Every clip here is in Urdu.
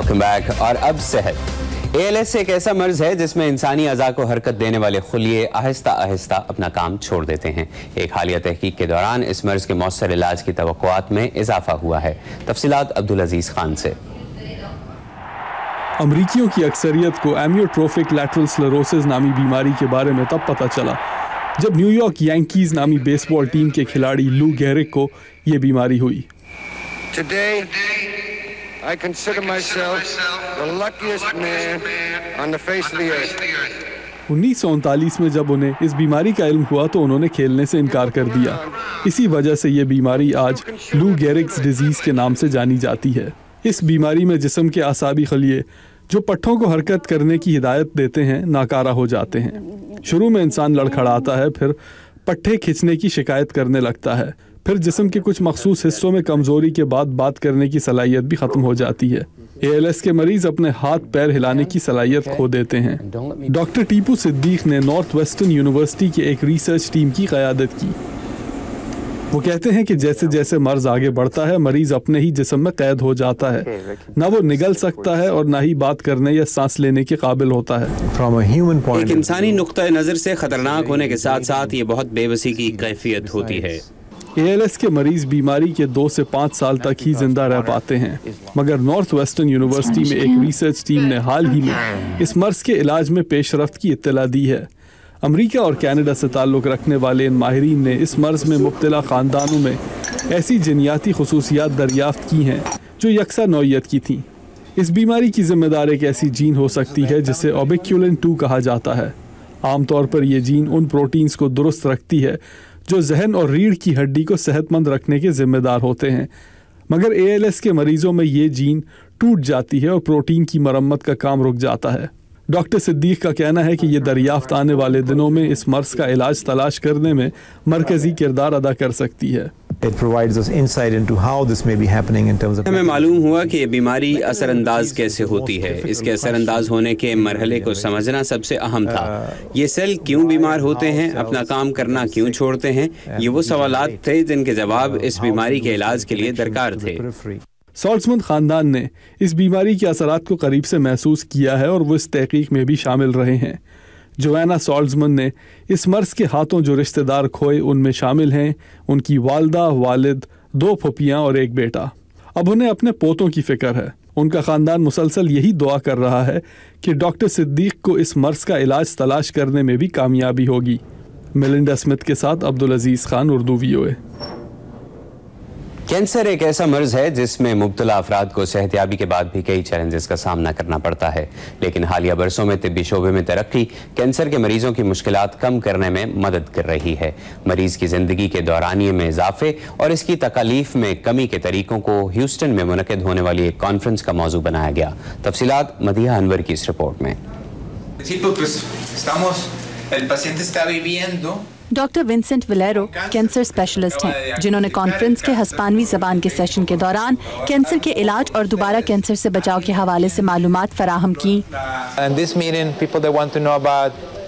Welcome back. اور اب صحت. ALS ایک ایسا مرض ہے جس میں انسانی اعضاء کو حرکت دینے والے خلیے آہستہ آہستہ اپنا کام چھوڑ دیتے ہیں. ایک حالیہ تحقیق کے دوران اس مرض کے مؤثر علاج کی توقعات میں اضافہ ہوا ہے. تفصیلات عبدالعزیز خان سے. امریکیوں کی اکثریت کو ایمیوٹروفک لیٹرل سکلیروسس نامی بیماری کے بارے میں تب پتہ چلا جب نیو یارک ینکیز نامی بیس بال ٹیم کے کھلاڑی لو گیرک کو یہ بیماری ہوئی. I consider myself the luckiest man on the face of the earth. 1939 میں جب انہیں اس بیماری کا علم ہوا تو انہوں نے کھیلنے سے انکار کر دیا. اسی وجہ سے یہ بیماری آج لو گیرکس ڈیزیز کے نام سے جانی جاتی ہے. اس بیماری میں جسم کے اعصابی خلیے جو پٹھوں کو حرکت کرنے کی ہدایت دیتے ہیں ناکارہ ہو جاتے ہیں. شروع میں انسان لڑکھڑاتا ہے، پھر پٹھے کھچنے کی شکایت کرنے لگتا ہے، پھر جسم کے کچھ مخصوص حصوں میں کمزوری کے بعد بات کرنے کی صلاحیت بھی ختم ہو جاتی ہے. ALS کے مریض اپنے ہاتھ پیر ہلانے کی صلاحیت کھو دیتے ہیں. ڈاکٹر ٹیپو صدیق نے نارتھ ویسٹرن یونیورسٹی کی ایک ریسرچ ٹیم کی قیادت کی. وہ کہتے ہیں کہ جیسے جیسے مرض آگے بڑھتا ہے مریض اپنے ہی جسم میں قید ہو جاتا ہے. نہ وہ نگل سکتا ہے اور نہ ہی بات کرنے یا سانس لینے کے قابل ہوتا ہے. ایک انسانی نقطہ نظر سے خطرناک ہونے کے ساتھ ساتھ یہ بہت بے بسی کی کیفیت ہوتی ہے. ALS کے مریض بیماری کے 2 سے 5 سال تک ہی زندہ رہ پاتے ہیں، مگر نارتھ ویسٹرن یونیورسٹی میں ایک ریسرچ ٹیم نے حال ہی میں اس مرض کے علاج میں پیش رفت کی اطلاع دی ہے. امریکہ اور کینیڈا سے تعلق رکھنے والے ان ماہرین نے اس مرض میں مبتلا خاندانوں میں ایسی جینیاتی خصوصیات دریافت کی ہیں جو یکساں نوعیت کی تھیں. اس بیماری کی ذمہ دار ایک ایسی جین ہو سکتی ہے جسے اوبیکیولن 2 کہا جاتا ہے. عام طور پر یہ جین ان پروٹینز کو درست رکھتی ہے جو ذہن اور ریڑھ کی ہڈی کو صحت مند رکھنے کے ذمہ دار ہوتے ہیں، مگر ALS کے مریضوں میں یہ جین ٹوٹ جاتی ہے اور پروٹین کی مرمت کا کام رک جاتا ہے. ڈاکٹر صدیق کا کہنا ہے کہ یہ دریافت آنے والے دنوں میں اس مرض کا علاج تلاش کرنے میں مرکزی کردار ادا کر سکتی ہے. ہمیں معلوم ہوا کہ یہ بیماری اثر انداز کیسے ہوتی ہے. اس کے اثر انداز ہونے کے مرحلے کو سمجھنا سب سے اہم تھا. یہ سیل کیوں بیمار ہوتے ہیں، اپنا کام کرنا کیوں چھوڑتے ہیں، یہ وہ سوالات تھے جن کے جواب اس بیماری کے علاج کے لیے درکار تھے. سالزمن خاندان نے اس بیماری کے اثرات کو قریب سے محسوس کیا ہے اور وہ اس تحقیق میں بھی شامل رہے ہیں. جوانا سالزمن نے اس مرض کے ہاتھوں جو رشتہ دار کھوئے ان میں شامل ہیں ان کی والدہ، والد، 2 پھوپھیاں اور ایک بیٹا. اب انہیں اپنے پوتوں کی فکر ہے. ان کا خاندان مسلسل یہی دعا کر رہا ہے کہ ڈاکٹر صدیق کو اس مرض کا علاج تلاش کرنے میں بھی کامیابی ہوگی. میلنڈا اسمتھ کے ساتھ عبدالعزیز خان، اردو VOA. کینسر ایک ایسا مرض ہے جس میں مبتلا افراد کو صحتیابی کے بعد بھی کئی چیلنجز کا سامنا کرنا پڑتا ہے، لیکن حالیہ برسوں میں طبی شعبے میں ترقی کینسر کے مریضوں کی مشکلات کم کرنے میں مدد کر رہی ہے. مریض کی زندگی کے دورانیے میں اضافے اور اس کی تکالیف میں کمی کے طریقوں کو ہیوسٹن میں منعقد ہونے والی ایک کانفرنس کا موضوع بنایا گیا. تفصیلات مدیحہ انور کی اس رپورٹ میں. ڈاکٹر ونسنٹ ولیرو کینسر اسپیشلسٹ ہیں جنہوں نے کانفرنس کے ہسپانوی زبان کے سیشن کے دوران کینسر کے علاج اور دوبارہ کینسر سے بچاؤ کے حوالے سے معلومات فراہم کی.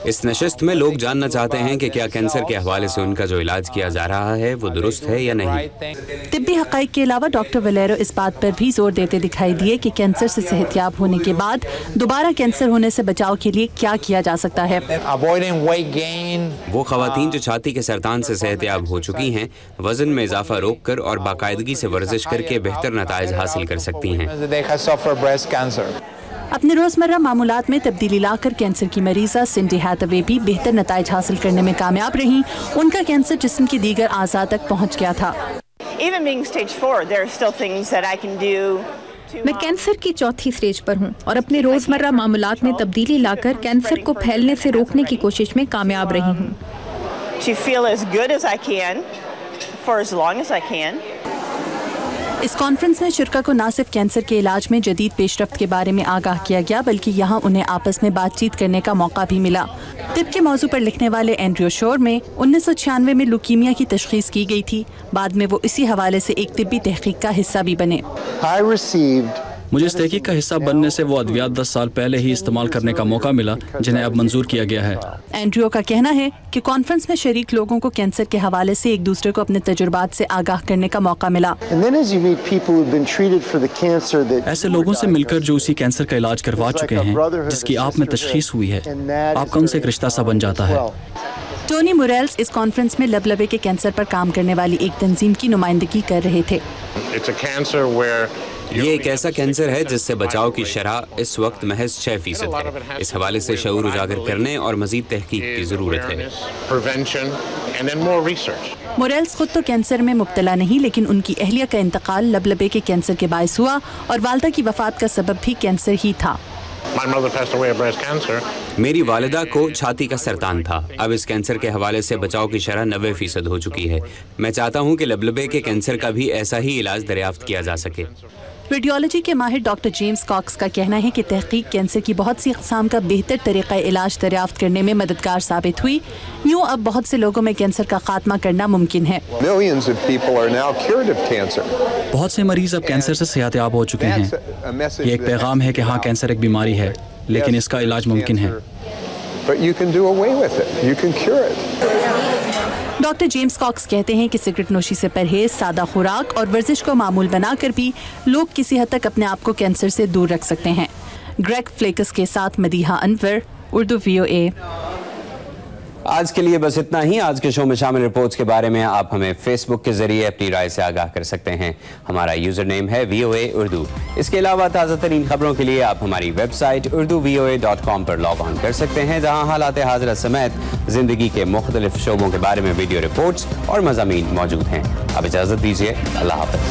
اس نشست میں لوگ جاننا چاہتے ہیں کہ کیا کینسر کے حوالے سے ان کا جو علاج کیا جا رہا ہے وہ درست ہے یا نہیں. طبی حقائق کے علاوہ ڈاکٹر ولیرو اس بات پر بھی زور دیتے دکھائی دیے کہ کینسر سے صحتیاب ہونے کے بعد دوبارہ کینسر ہونے سے بچاؤ کے لیے کیا کیا جا سکتا ہے. وہ خواتین جو چھاتی کے سرطان سے صحتیاب ہو چکی ہیں وزن میں اضافہ روک کر اور باقاعدگی سے ورزش کر کے بہتر نتائج حاصل کر سکتی ہیں. اپنے روزمرہ معمولات میں تبدیلی لا کر کینسر کی مریضہ سنڈی ہیتھوے بھی بہتر نتائج حاصل کرنے میں کامیاب رہیں. ان کا کینسر جسم کی دیگر اعضاء تک پہنچ گیا تھا. میں کینسر کی 4تھی سٹیج پر ہوں اور اپنے روزمرہ معمولات میں تبدیلی لا کر کینسر کو پھیلنے سے روکنے کی کوشش میں کامیاب رہی ہوں. اس کانفرنس میں شرکا کو نہ صرف کینسر کے علاج میں جدید پیش رفت کے بارے میں آگاہ کیا گیا بلکہ یہاں انہیں آپس میں بات چیت کرنے کا موقع بھی ملا. طب کے موضوع پر لکھنے والے اینڈریو شور میں 1996 میں لوکیمیا کی تشخیص کی گئی تھی. بعد میں وہ اسی حوالے سے ایک طبی تحقیق کا حصہ بھی بنے. مجھے اس تحقیق کا حصہ بننے سے وہ ادویات 10 سال پہلے ہی استعمال کرنے کا موقع ملا جنہیں اب منظور کیا گیا ہے۔ اینڈریو کا کہنا ہے کہ کانفرنس میں شریک لوگوں کو کینسر کے حوالے سے ایک دوسرے کو اپنے تجربات سے آگاہ کرنے کا موقع ملا۔ ایسے لوگوں سے مل کر جو اسی کینسر کا علاج کروا چکے ہیں جس کی آپ میں تشخیص ہوئی ہے، آپ کا ان سے ایک رشتہ سا بن جاتا ہے۔ ٹونی موریلز اس کانفرنس میں لبلبے کے کینسر پر کام کرنے والی ایک تنظیم کی نمائندگی کر رہے تھے۔ یہ ایک ایسا کینسر ہے جس سے بچاؤ کی شرح اس وقت محض 6% ہے۔ اس حوالے سے شعور اجاگر کرنے اور مزید تحقیق کی ضرورت ہے۔ موریلز خود تو کینسر میں مبتلا نہیں، لیکن ان کی اہلیہ کا انتقال لبلبے کے کینسر کے باعث ہوا اور والدہ کی وفات کا سبب بھی کینسر ہی تھا۔ میری والدہ کو چھاتی کا سرطان تھا۔ اب اس کینسر کے حوالے سے بچاؤ کی شرح 90% ہو چکی ہے۔ میں چاہتا ہوں کہ لبلبے کے کینسر کا بھی ایسا ہی علاج دریافت کیا جا سکے۔ ریڈیولوجی کے ماہر ڈاکٹر جیمز کاکس کا کہنا ہے کہ تحقیق کینسر کی بہت سی اقسام کا بہتر طریقہ علاج دریافت کرنے میں مددگار ثابت ہوئی۔ یوں اب بہت سے لوگوں میں کینسر کا خاتمہ کرنا ممکن ہے۔ بہت سے مریض اب کینسر سے صحت یاب ہو چکے ہیں۔ یہ ایک پیغام ہے کہ ہاں، کینسر ایک بیماری ہے لیکن اس کا علاج ممکن ہے۔ ڈاکٹر جیمز کاکس کہتے ہیں کہ سگریٹ نوشی سے پرہیز، سادہ خوراک اور ورزش کو معمول بنا کر بھی لوگ کسی حد تک اپنے آپ کو کینسر سے دور رکھ سکتے ہیں۔ گریگ فلیکس کے ساتھ مدیحہ انور، اردو VOA۔ آج کے لیے بس اتنا ہی۔ آج کے شو میں شامل رپورٹس کے بارے میں آپ ہمیں فیس بک کے ذریعے اپنی رائے سے آگاہ کر سکتے ہیں۔ ہمارا یوزر نیم ہے VOA اردو۔ اس کے علاوہ تازہ ترین خبروں کے لیے آپ ہماری ویب سائٹ urduvoa.com پر لاگ آن کر سکتے ہیں، جہاں حالات حاضرہ سمیت زندگی کے مختلف شعبوں کے بارے میں ویڈیو رپورٹس اور مضامین موجود ہیں۔ اب اجازت دیجیے، اللہ حافظ۔